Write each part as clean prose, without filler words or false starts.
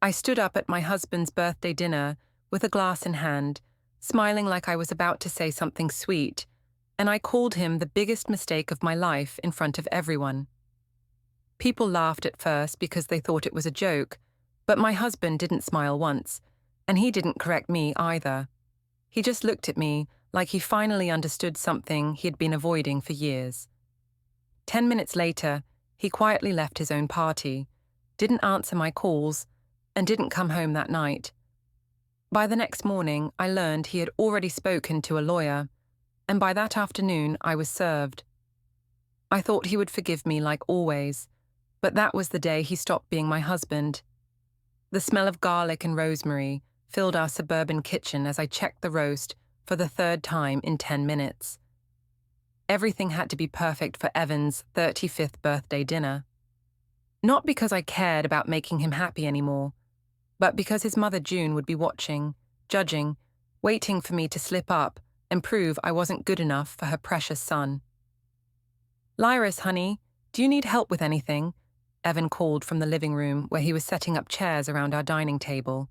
I stood up at my husband's birthday dinner with a glass in hand, smiling like I was about to say something sweet, and I called him the biggest mistake of my life in front of everyone. People laughed at first because they thought it was a joke, but my husband didn't smile once, and he didn't correct me either. He just looked at me like he finally understood something he had been avoiding for years. 10 minutes later, he quietly left his own party, didn't answer my calls, and didn't come home that night. By the next morning, I learned he had already spoken to a lawyer, and by that afternoon I was served. I thought he would forgive me like always, but that was the day he stopped being my husband. The smell of garlic and rosemary filled our suburban kitchen as I checked the roast for the third time in 10 minutes. Everything had to be perfect for Evan's 35th birthday dinner. Not because I cared about making him happy anymore, but because his mother June would be watching, judging, waiting for me to slip up and prove I wasn't good enough for her precious son. "Lyris, honey, do you need help with anything?" Evan called from the living room where he was setting up chairs around our dining table.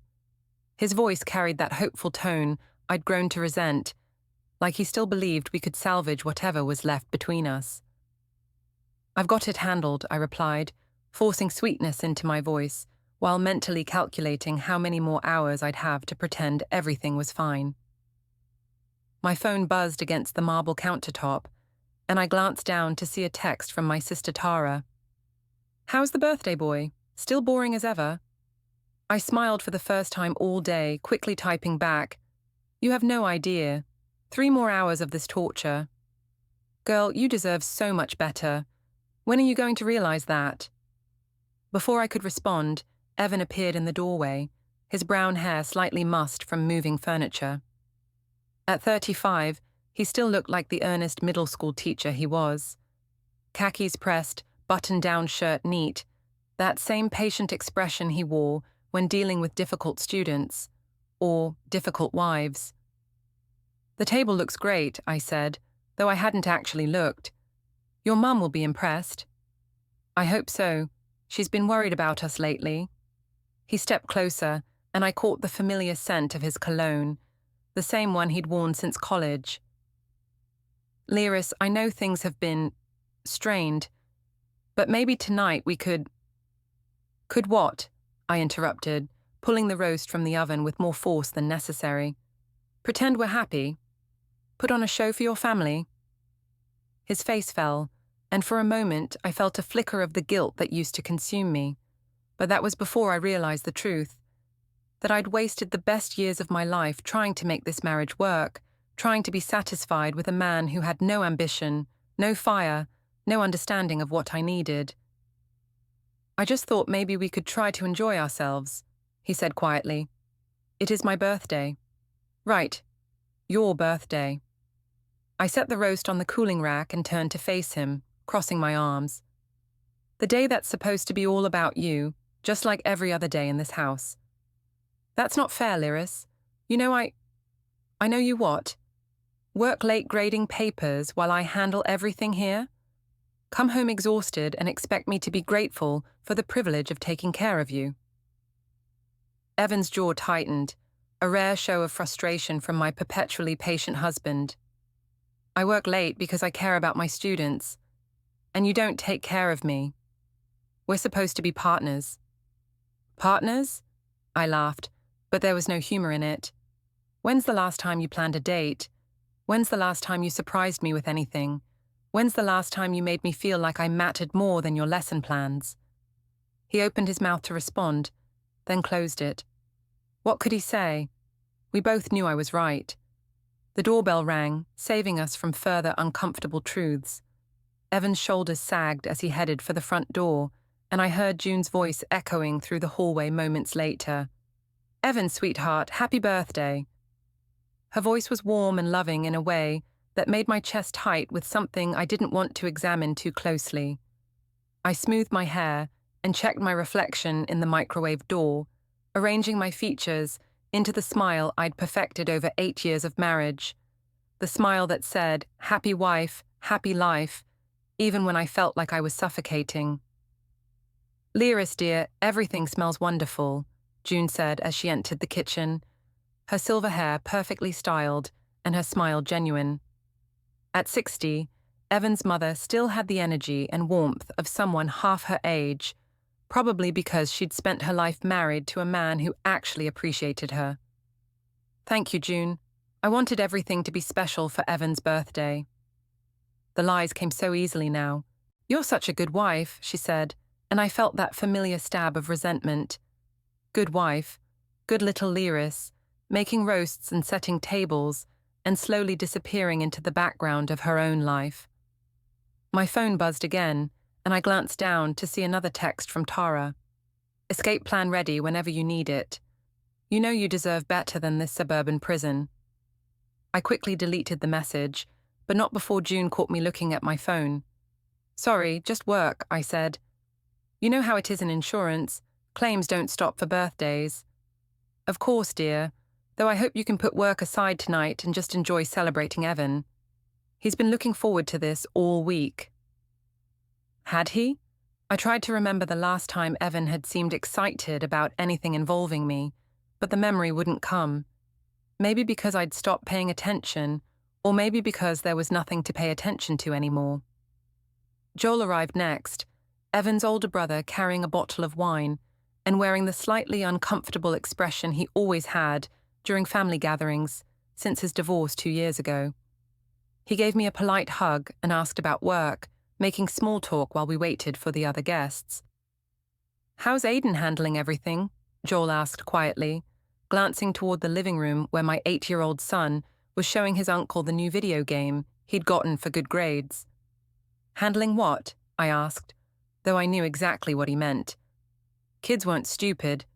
His voice carried that hopeful tone I'd grown to resent, like he still believed we could salvage whatever was left between us. "I've got it handled," I replied, forcing sweetness into my voice, while mentally calculating how many more hours I'd have to pretend everything was fine. My phone buzzed against the marble countertop, and I glanced down to see a text from my sister Tara. "How's the birthday boy? Still boring as ever?" I smiled for the first time all day, quickly typing back, "You have no idea. 3 more hours of this torture. Girl, you deserve so much better. When are you going to realize that?" Before I could respond, Evan appeared in the doorway, his brown hair slightly mussed from moving furniture. At 35, he still looked like the earnest middle school teacher he was. Khakis pressed, button-down shirt neat, that same patient expression he wore when dealing with difficult students, or difficult wives. "The table looks great," I said, though I hadn't actually looked. "Your mum will be impressed." "I hope so. She's been worried about us lately." He stepped closer, and I caught the familiar scent of his cologne, the same one he'd worn since college. "Lyris, I know things have been strained, but maybe tonight we could—" "Could what?" I interrupted, pulling the roast from the oven with more force than necessary. "Pretend we're happy? Put on a show for your family?" His face fell, and for a moment I felt a flicker of the guilt that used to consume me. But that was before I realized the truth, that I'd wasted the best years of my life trying to make this marriage work, trying to be satisfied with a man who had no ambition, no fire, no understanding of what I needed. "I just thought maybe we could try to enjoy ourselves," he said quietly. "It is my birthday." "Right. Your birthday." I set the roast on the cooling rack and turned to face him, crossing my arms. "The day that's supposed to be all about you, just like every other day in this house." "That's not fair, Lyris. You know I know you what? Work late grading papers while I handle everything here? Come home exhausted and expect me to be grateful for the privilege of taking care of you." Evan's jaw tightened, a rare show of frustration from my perpetually patient husband. "I work late because I care about my students, and you don't take care of me. We're supposed to be partners." "Partners?" I laughed, but there was no humor in it. "When's the last time you planned a date? When's the last time you surprised me with anything? When's the last time you made me feel like I mattered more than your lesson plans?" He opened his mouth to respond, then closed it. What could he say? We both knew I was right. The doorbell rang, saving us from further uncomfortable truths. Evan's shoulders sagged as he headed for the front door, and I heard June's voice echoing through the hallway moments later. "Evan, sweetheart, happy birthday." Her voice was warm and loving in a way that made my chest tight with something I didn't want to examine too closely. I smoothed my hair and checked my reflection in the microwave door, arranging my features into the smile I'd perfected over 8 years of marriage, the smile that said, "Happy wife, happy life," even when I felt like I was suffocating. "Lyris, dear, everything smells wonderful. June said as she entered the kitchen, her silver hair perfectly styled and her smile genuine. At 60, Evan's mother still had the energy and warmth of someone half her age, probably because she'd spent her life married to a man who actually appreciated her. "Thank you, June. I wanted everything to be special for Evan's birthday." The lies came so easily now. "You're such a good wife," she said, and I felt that familiar stab of resentment. Good wife, good little Lyris, making roasts and setting tables, and slowly disappearing into the background of her own life. My phone buzzed again, and I glanced down to see another text from Tara. "Escape plan ready whenever you need it. You know you deserve better than this suburban prison." I quickly deleted the message, but not before June caught me looking at my phone. "Sorry, just work," I said. "You know how it is in insurance. Claims don't stop for birthdays." "Of course, dear, though I hope you can put work aside tonight and just enjoy celebrating Evan. He's been looking forward to this all week." Had he? I tried to remember the last time Evan had seemed excited about anything involving me, but the memory wouldn't come. Maybe because I'd stopped paying attention, or maybe because there was nothing to pay attention to anymore. Joel arrived next, Evan's older brother carrying a bottle of wine and wearing the slightly uncomfortable expression he always had during family gatherings since his divorce 2 years ago. He gave me a polite hug and asked about work, making small talk while we waited for the other guests. "How's Aiden handling everything?" Joel asked quietly, glancing toward the living room where my 8-year-old son was showing his uncle the new video game he'd gotten for good grades. "Handling what?" I asked, though I knew exactly what he meant. Kids weren't stupid.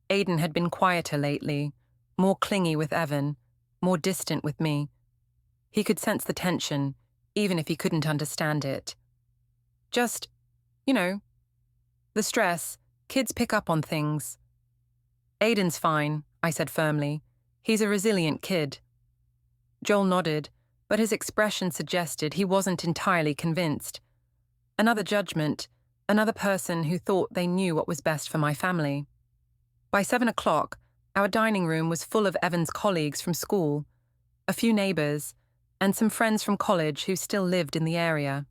Aiden had been quieter lately, more clingy with Evan, more distant with me. He could sense the tension, even if he couldn't understand it. Just, the stress, kids pick up on things. "Aiden's fine," I said firmly. "He's a resilient kid." Joel nodded, but his expression suggested he wasn't entirely convinced. Another judgment, another person who thought they knew what was best for my family. By 7 o'clock, our dining room was full of Evan's colleagues from school, a few neighbors, and some friends from college who still lived in the area.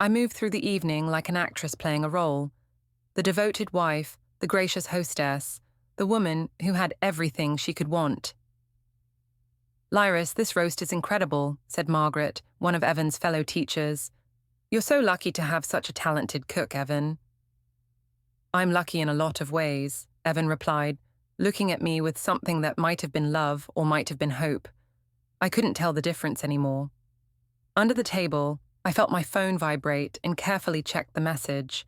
I moved through the evening like an actress playing a role. The devoted wife, the gracious hostess, the woman who had everything she could want. "Lyris, this roast is incredible," said Margaret, one of Evan's fellow teachers. "You're so lucky to have such a talented cook, Evan." "I'm lucky in a lot of ways," Evan replied, looking at me with something that might have been love or might have been hope. I couldn't tell the difference anymore. Under the table, I felt my phone vibrate and carefully checked the message.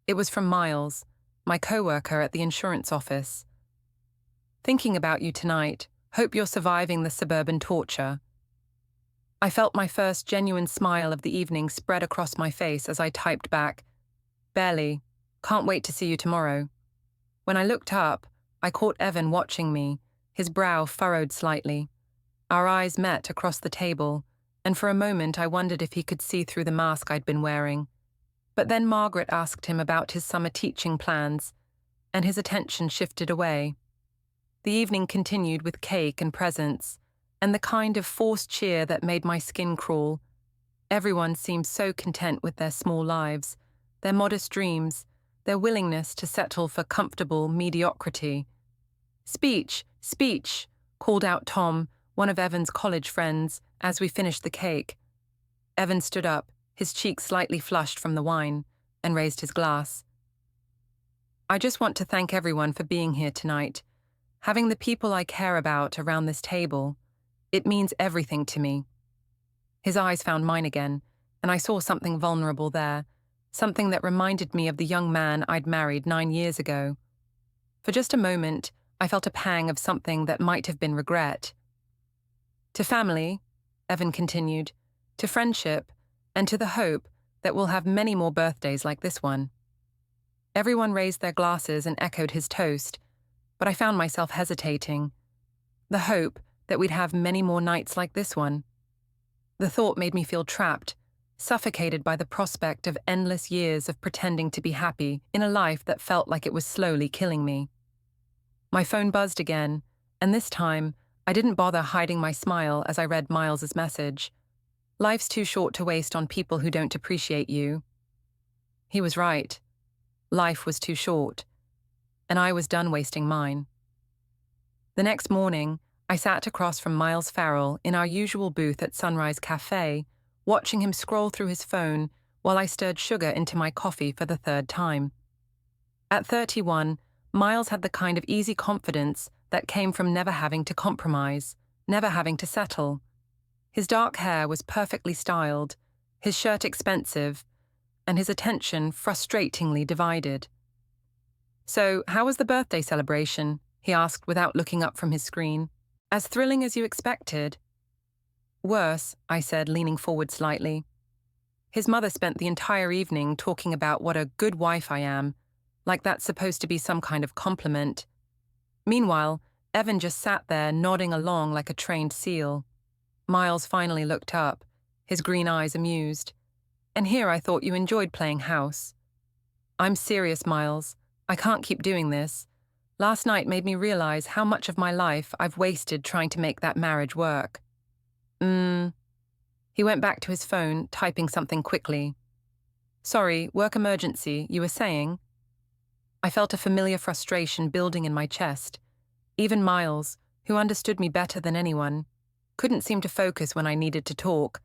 It was from Miles, my coworker at the insurance office. "Thinking about you tonight. Hope you're surviving the suburban torture." I felt my first genuine smile of the evening spread across my face as I typed back, "Barely. Can't wait to see you tomorrow." When I looked up, I caught Evan watching me, his brow furrowed slightly. Our eyes met across the table, and for a moment I wondered if he could see through the mask I'd been wearing. But then Margaret asked him about his summer teaching plans, and his attention shifted away. The evening continued with cake and presents, and the kind of forced cheer that made my skin crawl. Everyone seemed so content with their small lives, their modest dreams, their willingness to settle for comfortable mediocrity. "Speech, speech," called out Tom, one of Evan's college friends, as we finished the cake. Evan stood up, his cheeks slightly flushed from the wine, and raised his glass. "I just want to thank everyone for being here tonight. Having the people I care about around this table, it means everything to me." His eyes found mine again, and I saw something vulnerable there, something that reminded me of the young man I'd married 9 years ago. For just a moment, I felt a pang of something that might have been regret. "To family," Evan continued, "to friendship, and to the hope that we'll have many more birthdays like this one." Everyone raised their glasses and echoed his toast, but I found myself hesitating. The hope that we'd have many more nights like this one. The thought made me feel trapped, suffocated by the prospect of endless years of pretending to be happy in a life that felt like it was slowly killing me. My phone buzzed again, and this time, I didn't bother hiding my smile as I read Miles's message. Life's too short to waste on people who don't appreciate you. He was right. Life was too short, and I was done wasting mine. The next morning, I sat across from Miles Farrell in our usual booth at Sunrise Cafe, watching him scroll through his phone while I stirred sugar into my coffee for the third time. At 31, Miles had the kind of easy confidence that came from never having to compromise, never having to settle. His dark hair was perfectly styled, his shirt expensive, and his attention frustratingly divided. "So, how was the birthday celebration?" he asked without looking up from his screen. "As thrilling as you expected?" "Worse," I said, leaning forward slightly. His mother spent the entire evening talking about what a good wife I am, like that's supposed to be some kind of compliment. Meanwhile, Evan just sat there nodding along like a trained seal. Miles finally looked up, his green eyes amused. "And here I thought you enjoyed playing house." "I'm serious, Miles. I can't keep doing this. Last night made me realize how much of my life I've wasted trying to make that marriage work." He went back to his phone, typing something quickly. "Sorry, work emergency, you were saying?" I felt a familiar frustration building in my chest. Even Miles, who understood me better than anyone, couldn't seem to focus when I needed to talk.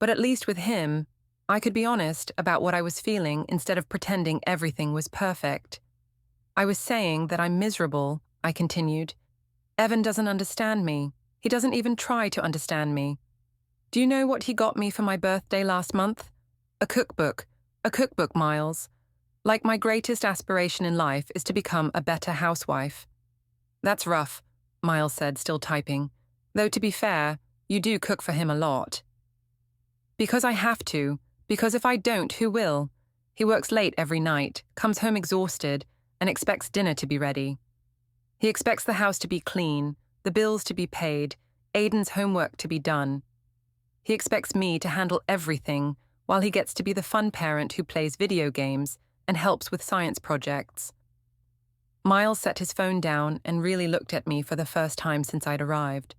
But at least with him, I could be honest about what I was feeling instead of pretending everything was perfect. "I was saying that I'm miserable," I continued. "Evan doesn't understand me. He doesn't even try to understand me. Do you know what he got me for my birthday last month? A cookbook. A cookbook, Miles. Like my greatest aspiration in life is to become a better housewife." "That's rough," Miles said, still typing. "Though to be fair, you do cook for him a lot." "Because I have to. Because if I don't, who will? He works late every night, comes home exhausted, and expects dinner to be ready. He expects the house to be clean, the bills to be paid, Aiden's homework to be done. He expects me to handle everything, while he gets to be the fun parent who plays video games and helps with science projects." Miles set his phone down and really looked at me for the first time since I'd arrived.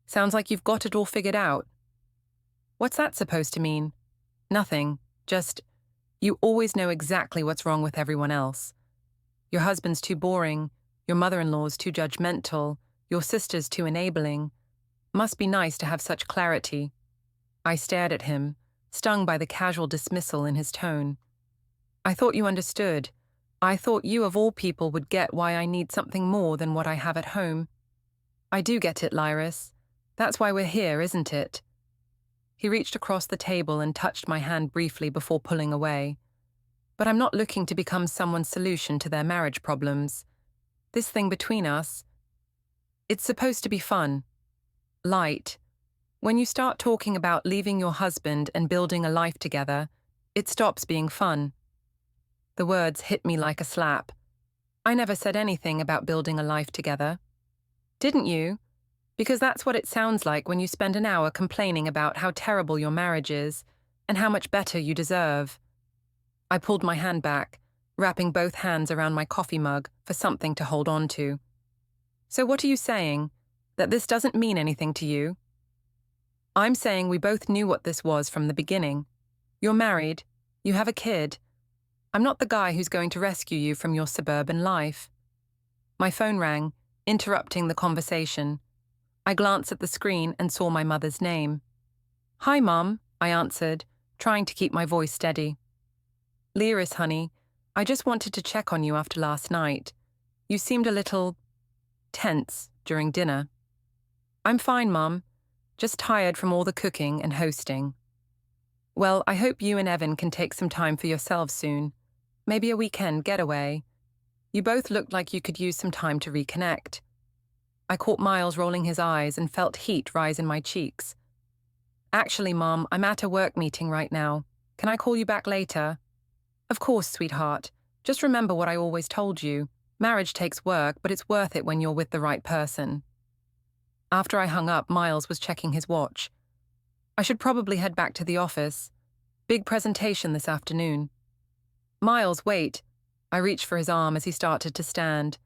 "Sounds like you've got it all figured out." "What's that supposed to mean?" "Nothing. Just, you always know exactly what's wrong with everyone else. Your husband's too boring, your mother-in-law's too judgmental, your sister's too enabling. Must be nice to have such clarity." I stared at him, stung by the casual dismissal in his tone. "I thought you understood. I thought you of all people would get why I need something more than what I have at home." "I do get it, Lyris. That's why we're here, isn't it?" He reached across the table and touched my hand briefly before pulling away. "But I'm not looking to become someone's solution to their marriage problems. This thing between us, it's supposed to be fun. Light. When you start talking about leaving your husband and building a life together, it stops being fun." The words hit me like a slap. "I never said anything about building a life together." "Didn't you? Because that's what it sounds like when you spend an hour complaining about how terrible your marriage is and how much better you deserve." I pulled my hand back, wrapping both hands around my coffee mug for something to hold on to. "So what are you saying? That this doesn't mean anything to you?" "I'm saying we both knew what this was from the beginning. You're married. You have a kid. I'm not the guy who's going to rescue you from your suburban life." My phone rang, interrupting the conversation. I glanced at the screen and saw my mother's name. "Hi, Mum," I answered, trying to keep my voice steady. "Lyris, honey, I just wanted to check on you after last night. You seemed a little tense during dinner." "I'm fine, Mum. Just tired from all the cooking and hosting." "Well, I hope you and Evan can take some time for yourselves soon. Maybe a weekend getaway. You both looked like you could use some time to reconnect." I caught Miles rolling his eyes and felt heat rise in my cheeks. "Actually, Mom, I'm at a work meeting right now. Can I call you back later?" "Of course, sweetheart. Just remember what I always told you. Marriage takes work, but it's worth it when you're with the right person." After I hung up, Miles was checking his watch. "I should probably head back to the office. Big presentation this afternoon." "Miles, wait." I reached for his arm as he started to stand.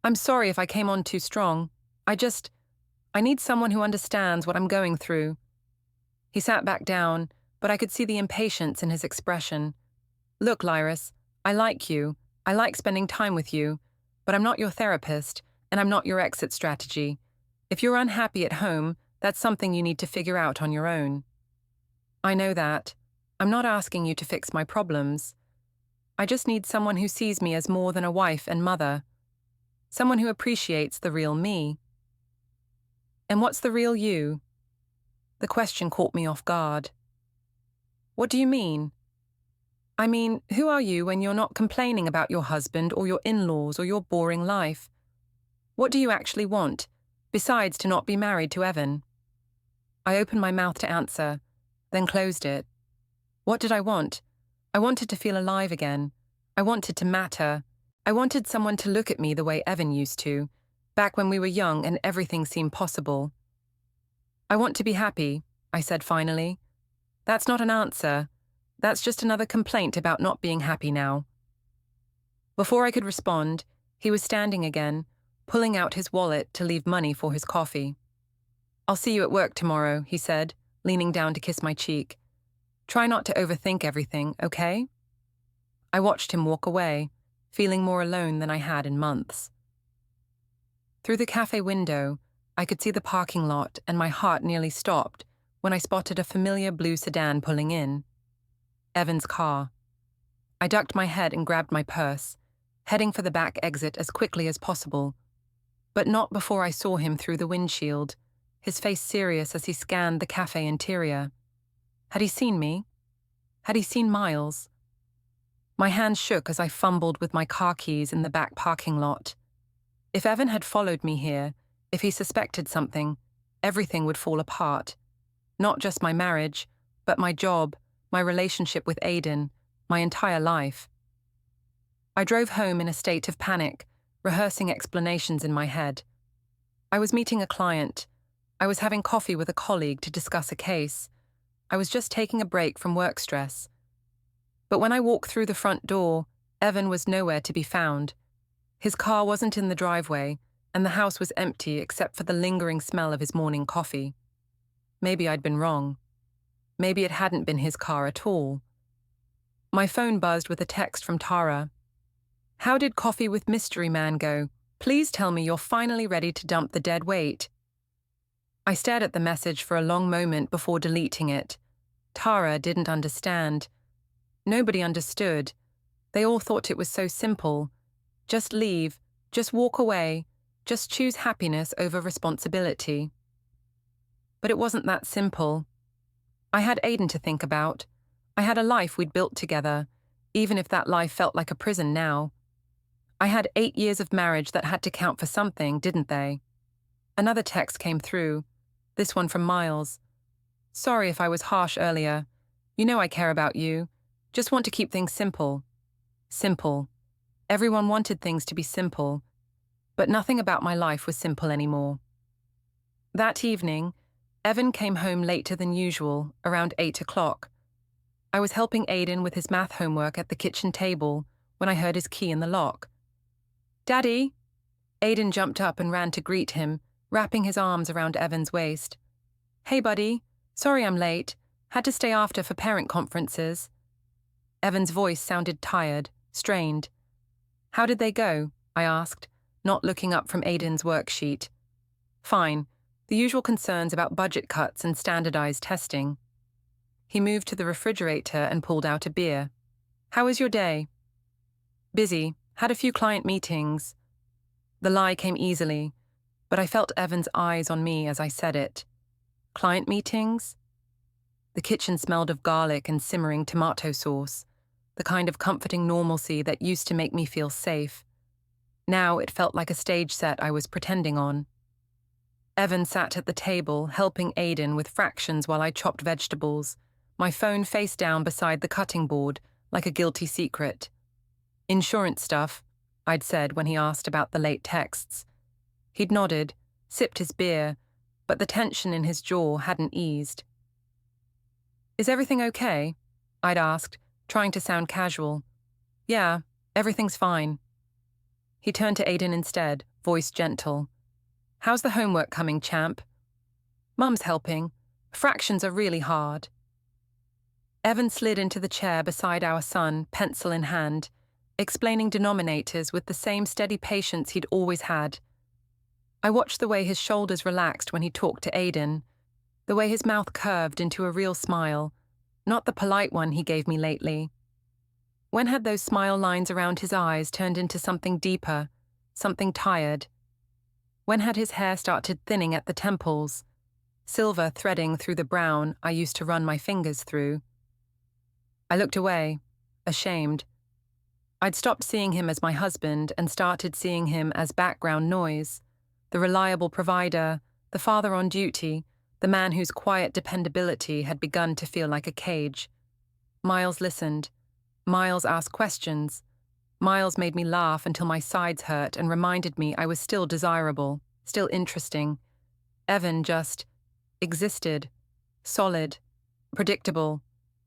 I'm sorry if I came on too strong. I need someone who understands what I'm going through. He sat back down, but I could see the impatience in his expression. Look, Lyris, I like you. I like spending time with you, but I'm not your therapist, and I'm not your exit strategy. If you're unhappy at home, that's something you need to figure out on your own. I know that. I'm not asking you to fix my problems. I just need someone who sees me as more than a wife and mother. Someone who appreciates the real me. And what's the real you? The question caught me off guard. What do you mean? I mean, who are you when you're not complaining about your husband or your in-laws or your boring life? What do you actually want, besides to not be married to Evan? I opened my mouth to answer, then closed it. What did I want? I wanted to feel alive again. I wanted to matter. I wanted someone to look at me the way Evan used to, back when we were young and everything seemed possible. I want to be happy, I said finally. That's not an answer. That's just another complaint about not being happy now. Before I could respond, he was standing again, pulling out his wallet to leave money for his coffee. I'll see you at work tomorrow, he said, leaning down to kiss my cheek. Try not to overthink everything, okay? I watched him walk away, feeling more alone than I had in months. Through the cafe window, I could see the parking lot and my heart nearly stopped when I spotted a familiar blue sedan pulling in. Evan's car. I ducked my head and grabbed my purse, heading for the back exit as quickly as possible. But not before I saw him through the windshield, his face serious as he scanned the cafe interior. Had he seen me? Had he seen Miles? My hands shook as I fumbled with my car keys in the back parking lot. If Evan had followed me here, if he suspected something, everything would fall apart. Not just my marriage, but my job, my relationship with Aiden, my entire life. I drove home in a state of panic, rehearsing explanations in my head. I was meeting a client. I was having coffee with a colleague to discuss a case. I was just taking a break from work stress. But when I walked through the front door, Evan was nowhere to be found. His car wasn't in the driveway, and the house was empty except for the lingering smell of his morning coffee. Maybe I'd been wrong. Maybe it hadn't been his car at all. My phone buzzed with a text from Tara. How did Coffee with Mystery Man go? Please tell me you're finally ready to dump the dead weight. I stared at the message for a long moment before deleting it. Tara didn't understand. Nobody understood. They all thought it was so simple. Just leave, just walk away, just choose happiness over responsibility. But it wasn't that simple. I had Aiden to think about. I had a life we'd built together, even if that life felt like a prison now. I had 8 years of marriage that had to count for something, didn't they? Another text came through, this one from Miles. Sorry if I was harsh earlier. You know I care about you. Just want to keep things simple. Simple. Everyone wanted things to be simple, but nothing about my life was simple anymore. That evening, Evan came home later than usual, around 8 o'clock. I was helping Aiden with his math homework at the kitchen table when I heard his key in the lock. Daddy! Aiden jumped up and ran to greet him, wrapping his arms around Evan's waist. Hey, buddy. Sorry I'm late. Had to stay after for parent conferences. Evan's voice sounded tired, strained. How did they go? I asked, not looking up from Aiden's worksheet. Fine. The usual concerns about budget cuts and standardized testing. He moved to the refrigerator and pulled out a beer. How was your day? Busy. Had a few client meetings. The lie came easily, but I felt Evan's eyes on me as I said it. Client meetings? The kitchen smelled of garlic and simmering tomato sauce, the kind of comforting normalcy that used to make me feel safe. Now it felt like a stage set I was pretending on. Evan sat at the table, helping Aiden with fractions while I chopped vegetables, my phone face down beside the cutting board, like a guilty secret. Insurance stuff, I'd said when he asked about the late texts. He'd nodded, sipped his beer, but the tension in his jaw hadn't eased. Is everything okay? I'd asked, trying to sound casual. Yeah, everything's fine. He turned to Aiden instead, voice gentle. "How's the homework coming, champ?" "Mum's helping. Fractions are really hard." Evan slid into the chair beside our son, pencil in hand, explaining denominators with the same steady patience he'd always had. I watched the way his shoulders relaxed when he talked to Aiden, the way his mouth curved into a real smile, not the polite one he gave me lately. When had those smile lines around his eyes turned into something deeper, something tired? When had his hair started thinning at the temples, silver threading through the brown I used to run my fingers through? I looked away, ashamed. I'd stopped seeing him as my husband and started seeing him as background noise, the reliable provider, the father on duty, the man whose quiet dependability had begun to feel like a cage. Miles listened. Miles asked questions. Miles made me laugh until my sides hurt and reminded me I was still desirable, still interesting. Evan just existed, solid, predictable,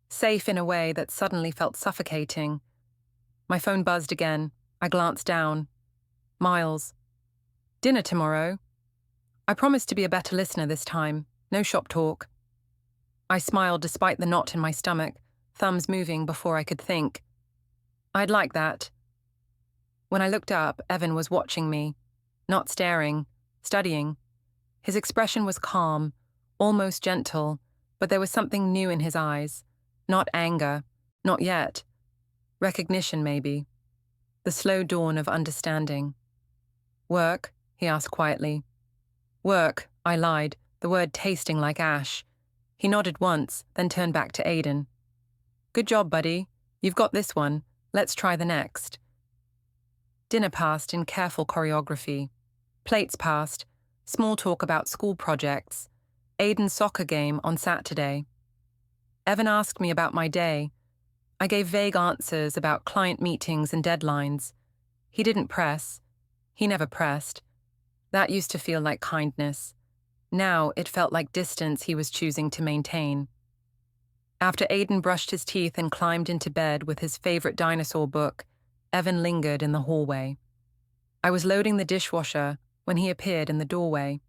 safe in a way that suddenly felt suffocating. My phone buzzed again. I glanced down. Miles. "Dinner tomorrow?" I promised to be a better listener this time. No shop talk. I smiled despite the knot in my stomach, thumbs moving before I could think. "I'd like that." When I looked up, Evan was watching me, not staring, studying. His expression was calm, almost gentle, but there was something new in his eyes. Not anger, not yet. Recognition, maybe. The slow dawn of understanding. "Work?" he asked quietly. "Work," I lied, the word tasting like ash. He nodded once, then turned back to Aiden. "Good job, buddy. You've got this one. Let's try the next." Dinner passed in careful choreography. Plates passed, small talk about school projects, Aiden's soccer game on Saturday. Evan asked me about my day. I gave vague answers about client meetings and deadlines. He didn't press. He never pressed. That used to feel like kindness. Now it felt like distance he was choosing to maintain. After Aiden brushed his teeth and climbed into bed with his favorite dinosaur book, Evan lingered in the hallway. I was loading the dishwasher when he appeared in the doorway.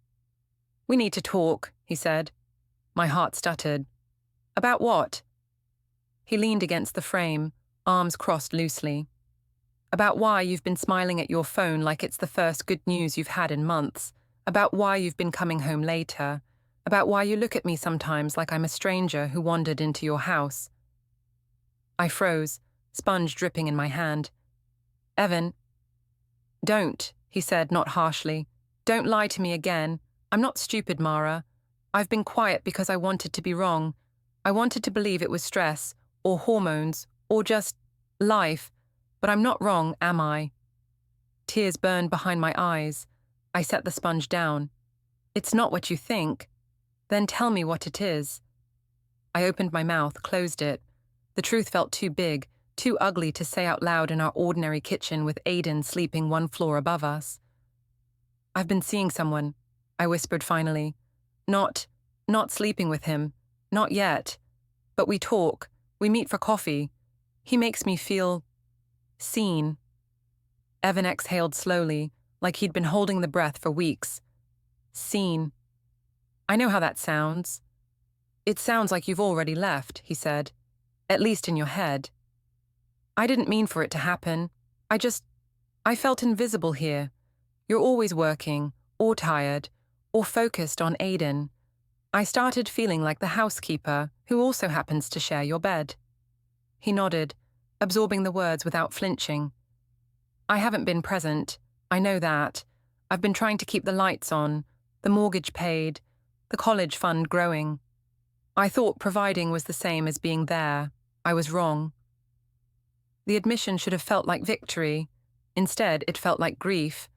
"We need to talk," he said. My heart stuttered. "About what?" He leaned against the frame, arms crossed loosely. "About why you've been smiling at your phone like it's the first good news you've had in months. About why you've been coming home later. About why you look at me sometimes like I'm a stranger who wandered into your house." I froze, sponge dripping in my hand. "Evan." "Don't," he said, not harshly. "Don't lie to me again. I'm not stupid, Mara. I've been quiet because I wanted to be wrong. I wanted to believe it was stress, or hormones, or just life. But I'm not wrong, am I?" Tears burned behind my eyes. I set the sponge down. "It's not what you think." "Then tell me what it is." I opened my mouth, closed it. The truth felt too big, too ugly to say out loud in our ordinary kitchen with Aiden sleeping one floor above us. "I've been seeing someone," I whispered finally. Not sleeping with him. Not yet. But we talk. We meet for coffee. He makes me feel seen." Evan exhaled slowly, like he'd been holding the breath for weeks. "Seen. I know how that sounds." "It sounds like you've already left," he said. "At least in your head." "I didn't mean for it to happen. I felt invisible here. You're always working, or tired, or focused on Aiden. I started feeling like the housekeeper who also happens to share your bed." He nodded, absorbing the words without flinching. "I haven't been present. I know that. I've been trying to keep the lights on, the mortgage paid, the college fund growing. I thought providing was the same as being there. I was wrong." The admission should have felt like victory. Instead, it felt like grief.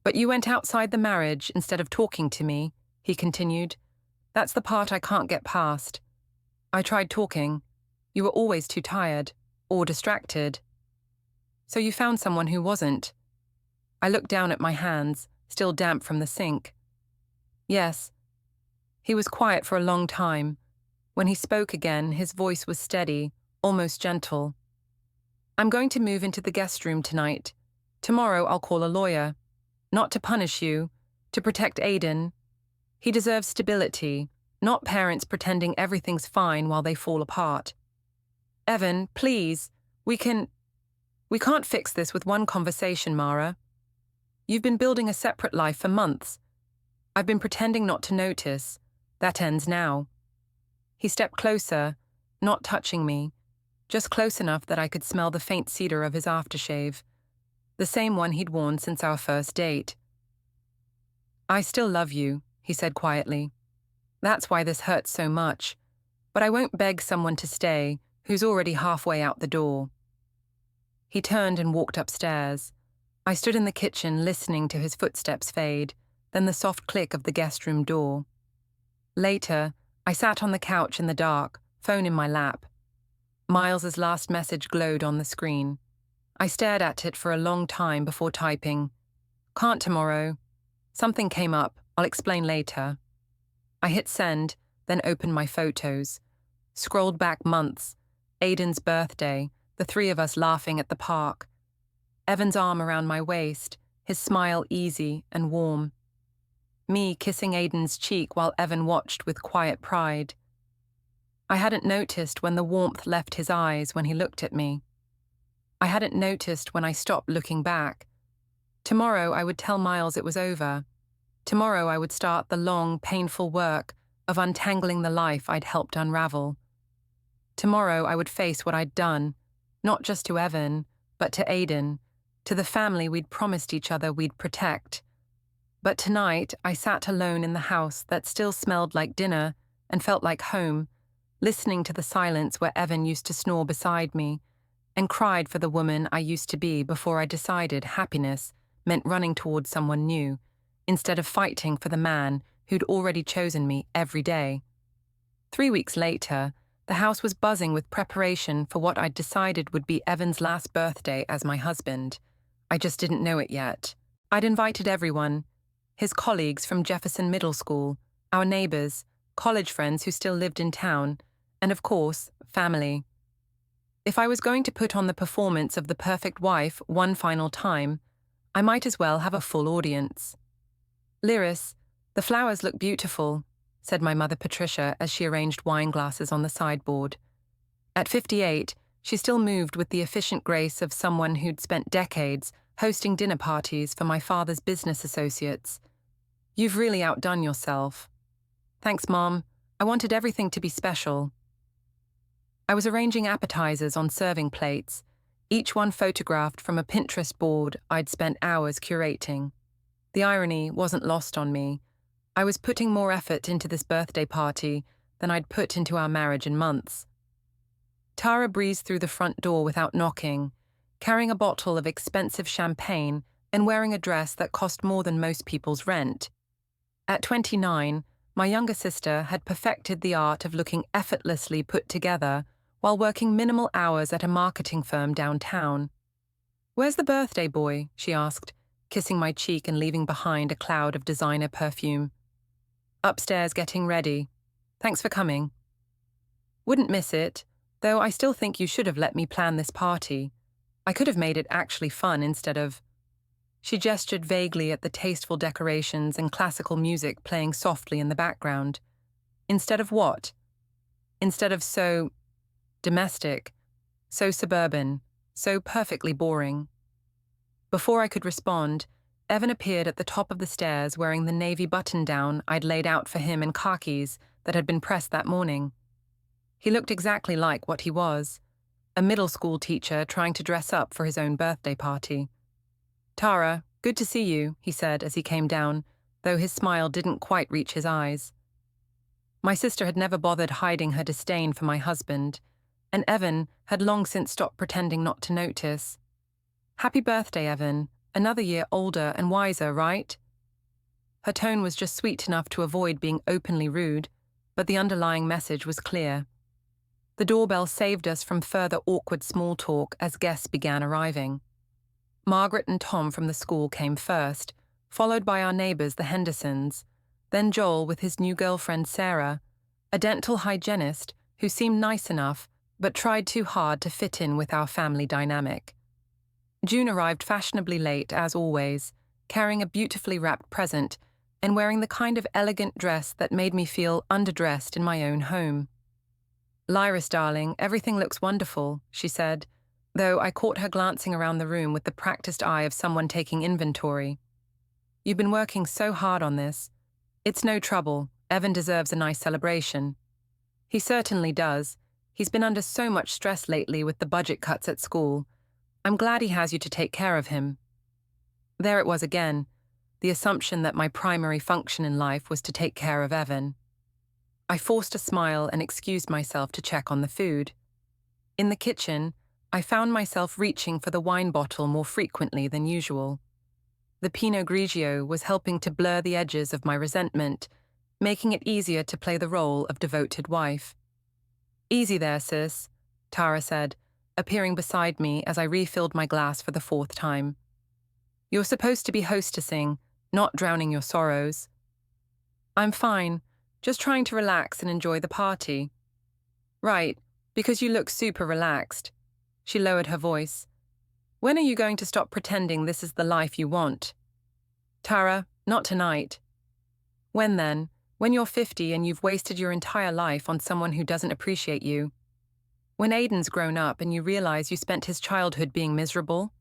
"But you went outside the marriage instead of talking to me," he continued. "That's the part I can't get past. I tried talking. You were always too tired, or distracted. So you found someone who wasn't." I looked down at my hands, still damp from the sink. "Yes." He was quiet for a long time. When he spoke again, his voice was steady, almost gentle. "I'm going to move into the guest room tonight. Tomorrow I'll call a lawyer. Not to punish you, to protect Aiden. He deserves stability, not parents pretending everything's fine while they fall apart. Evan, please, we can't fix this with one conversation, Mara. You've been building a separate life for months. I've been pretending not to notice. That ends now. He stepped closer, not touching me, just close enough that I could smell the faint cedar of his aftershave, the same one he'd worn since our first date. I still love you, he said quietly. That's why this hurts so much, but I won't beg someone to stay who's already halfway out the door. He turned and walked upstairs. I stood in the kitchen listening to his footsteps fade, then the soft click of the guest room door. Later, I sat on the couch in the dark, phone in my lap. Miles's last message glowed on the screen. I stared at it for a long time before typing, "Can't tomorrow. Something came up, I'll explain later." I hit send, then opened my photos. Scrolled back months. Aiden's birthday, the three of us laughing at the park. Evan's arm around my waist, his smile easy and warm. Me kissing Aiden's cheek while Evan watched with quiet pride. I hadn't noticed when the warmth left his eyes when he looked at me. I hadn't noticed when I stopped looking back. Tomorrow I would tell Miles it was over. Tomorrow I would start the long, painful work of untangling the life I'd helped unravel. Tomorrow I would face what I'd done, not just to Evan, but to Aiden, to the family we'd promised each other we'd protect. But tonight I sat alone in the house that still smelled like dinner and felt like home, listening to the silence where Evan used to snore beside me, and cried for the woman I used to be before I decided happiness meant running towards someone new, instead of fighting for the man who'd already chosen me every day. 3 weeks later, the house was buzzing with preparation for what I'd decided would be Evan's last birthday as my husband. I just didn't know it yet. I'd invited everyone, his colleagues from Jefferson Middle School, our neighbors, college friends who still lived in town, and of course, family. If I was going to put on the performance of the perfect wife one final time, I might as well have a full audience. "Lyris, the flowers look beautiful," said my mother Patricia as she arranged wine glasses on the sideboard. At 58, she still moved with the efficient grace of someone who'd spent decades hosting dinner parties for my father's business associates. "You've really outdone yourself." "Thanks, Mom. I wanted everything to be special." I was arranging appetizers on serving plates, each one photographed from a Pinterest board I'd spent hours curating. The irony wasn't lost on me. I was putting more effort into this birthday party than I'd put into our marriage in months. Tara breezed through the front door without knocking, carrying a bottle of expensive champagne and wearing a dress that cost more than most people's rent. At 29, my younger sister had perfected the art of looking effortlessly put together while working minimal hours at a marketing firm downtown. "Where's the birthday boy?" she asked, kissing my cheek and leaving behind a cloud of designer perfume. "Upstairs getting ready. Thanks for coming." "Wouldn't miss it, though I still think you should have let me plan this party. I could have made it actually fun instead of..." She gestured vaguely at the tasteful decorations and classical music playing softly in the background. "Instead of what?" "Instead of so domestic, so suburban, so perfectly boring." Before I could respond, Evan appeared at the top of the stairs wearing the navy button-down I'd laid out for him in khakis that had been pressed that morning. He looked exactly like what he was, a middle school teacher trying to dress up for his own birthday party. "Tara, good to see you," he said as he came down, though his smile didn't quite reach his eyes. My sister had never bothered hiding her disdain for my husband, and Evan had long since stopped pretending not to notice. "Happy birthday, Evan. Another year older and wiser, right?" Her tone was just sweet enough to avoid being openly rude, but the underlying message was clear. The doorbell saved us from further awkward small talk as guests began arriving. Margaret and Tom from the school came first, followed by our neighbors, the Hendersons, then Joel with his new girlfriend Sarah, a dental hygienist who seemed nice enough but tried too hard to fit in with our family dynamic. June arrived fashionably late, as always, carrying a beautifully wrapped present and wearing the kind of elegant dress that made me feel underdressed in my own home. "Lyris, darling, everything looks wonderful," she said, though I caught her glancing around the room with the practiced eye of someone taking inventory. "You've been working so hard on this. It's no trouble. Evan deserves a nice celebration." "He certainly does. He's been under so much stress lately with the budget cuts at school. I'm glad he has you to take care of him." There it was again, the assumption that my primary function in life was to take care of Evan. I forced a smile and excused myself to check on the food. In the kitchen, I found myself reaching for the wine bottle more frequently than usual. The Pinot Grigio was helping to blur the edges of my resentment, making it easier to play the role of devoted wife. "Easy there, sis," Tara said, appearing beside me as I refilled my glass for the 4th time. "You're supposed to be hostessing, not drowning your sorrows." "I'm fine, just trying to relax and enjoy the party." "Right, because you look super relaxed." She lowered her voice. "When are you going to stop pretending this is the life you want?" "Tara, not tonight." "When then? When you're 50 and you've wasted your entire life on someone who doesn't appreciate you? When Aiden's grown up and you realize you spent his childhood being miserable?"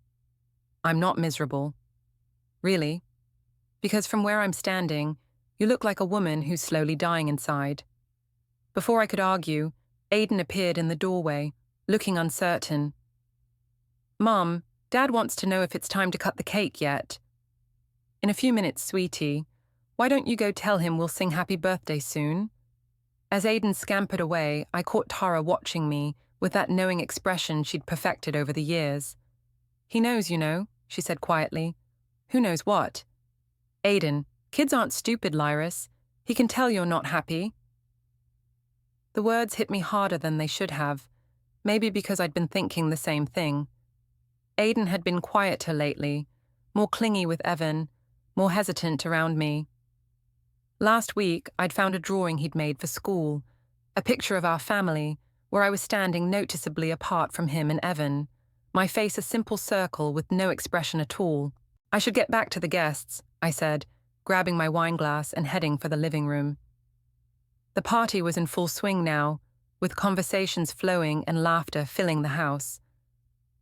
"I'm not miserable." "Really? Because from where I'm standing, you look like a woman who's slowly dying inside." Before I could argue, Aiden appeared in the doorway, looking uncertain. "Mom, Dad wants to know if it's time to cut the cake yet." "In a few minutes, sweetie. Why don't you go tell him we'll sing happy birthday soon?" As Aiden scampered away, I caught Tara watching me with that knowing expression she'd perfected over the years. "He knows, you know," she said quietly. "Who knows what?" "Aiden, kids aren't stupid, Lyris. He can tell you're not happy." The words hit me harder than they should have, maybe because I'd been thinking the same thing. Aiden had been quieter lately, more clingy with Evan, more hesitant around me. Last week, I'd found a drawing he'd made for school, a picture of our family, where I was standing noticeably apart from him and Evan, my face a simple circle with no expression at all. "I should get back to the guests," I said, grabbing my wine glass and heading for the living room. The party was in full swing now, with conversations flowing and laughter filling the house.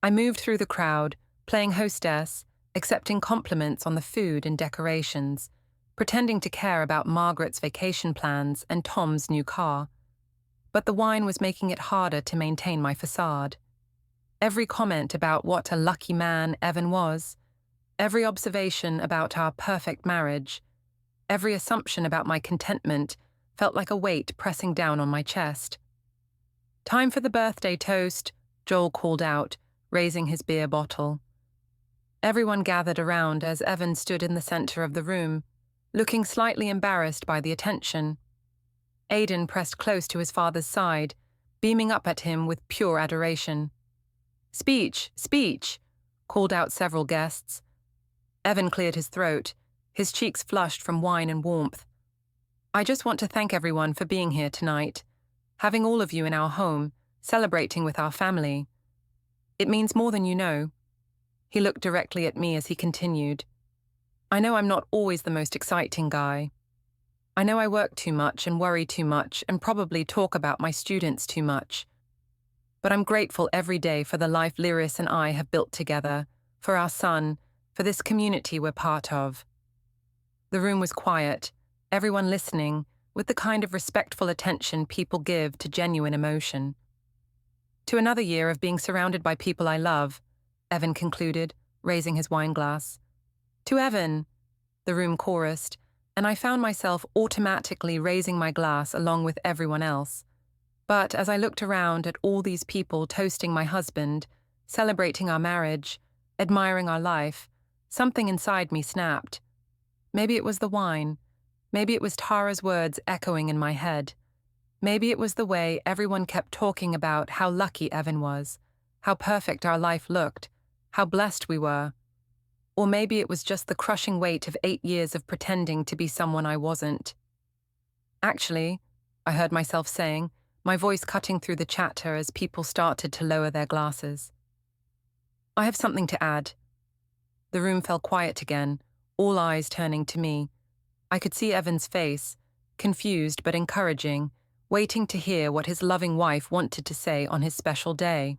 I moved through the crowd, playing hostess, accepting compliments on the food and decorations, pretending to care about Margaret's vacation plans and Tom's new car. But the wine was making it harder to maintain my facade. Every comment about what a lucky man Evan was, every observation about our perfect marriage, every assumption about my contentment felt like a weight pressing down on my chest. "Time for the birthday toast," Joel called out, raising his beer bottle. Everyone gathered around as Evan stood in the center of the room, looking slightly embarrassed by the attention. Aiden pressed close to his father's side, beaming up at him with pure adoration. "Speech, speech," called out several guests. Evan cleared his throat, his cheeks flushed from wine and warmth. "I just want to thank everyone for being here tonight, having all of you in our home, celebrating with our family. It means more than you know." He looked directly at me as he continued. "I know I'm not always the most exciting guy. I know I work too much and worry too much and probably talk about my students too much. But I'm grateful every day for the life Lyris and I have built together, for our son, for this community we're part of." The room was quiet, everyone listening, with the kind of respectful attention people give to genuine emotion. "To another year of being surrounded by people I love," Evan concluded, raising his wine glass. "To Evan," the room chorused, and I found myself automatically raising my glass along with everyone else. But as I looked around at all these people toasting my husband, celebrating our marriage, admiring our life, something inside me snapped. Maybe it was the wine. Maybe it was Tara's words echoing in my head. Maybe it was the way everyone kept talking about how lucky Evan was, how perfect our life looked, how blessed we were. Or maybe it was just the crushing weight of 8 years of pretending to be someone I wasn't. "Actually," I heard myself saying, my voice cutting through the chatter as people started to lower their glasses. "I have something to add." The room fell quiet again, all eyes turning to me. I could see Evan's face, confused but encouraging, waiting to hear what his loving wife wanted to say on his special day.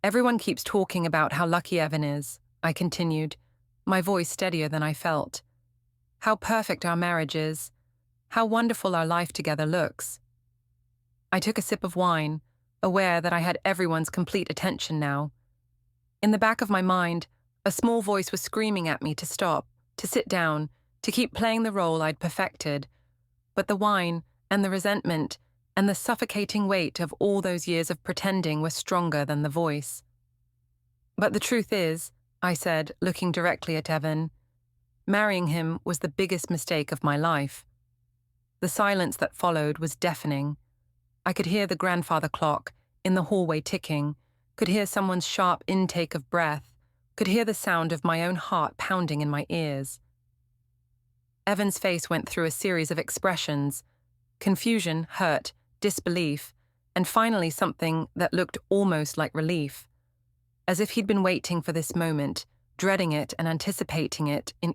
Everyone keeps talking about how lucky Evan is, I continued, my voice steadier than I felt. How perfect our marriage is. How wonderful our life together looks. I took a sip of wine, aware that I had everyone's complete attention now. In the back of my mind, a small voice was screaming at me to stop, to sit down, to keep playing the role I'd perfected. But the wine and the resentment and the suffocating weight of all those years of pretending were stronger than the voice. But the truth is, I said, looking directly at Evan, marrying him was the biggest mistake of my life. The silence that followed was deafening. I could hear the grandfather clock in the hallway ticking, could hear someone's sharp intake of breath, could hear the sound of my own heart pounding in my ears. Evan's face went through a series of expressions: confusion, hurt, disbelief, and finally something that looked almost like relief, as if he'd been waiting for this moment, dreading it and anticipating it in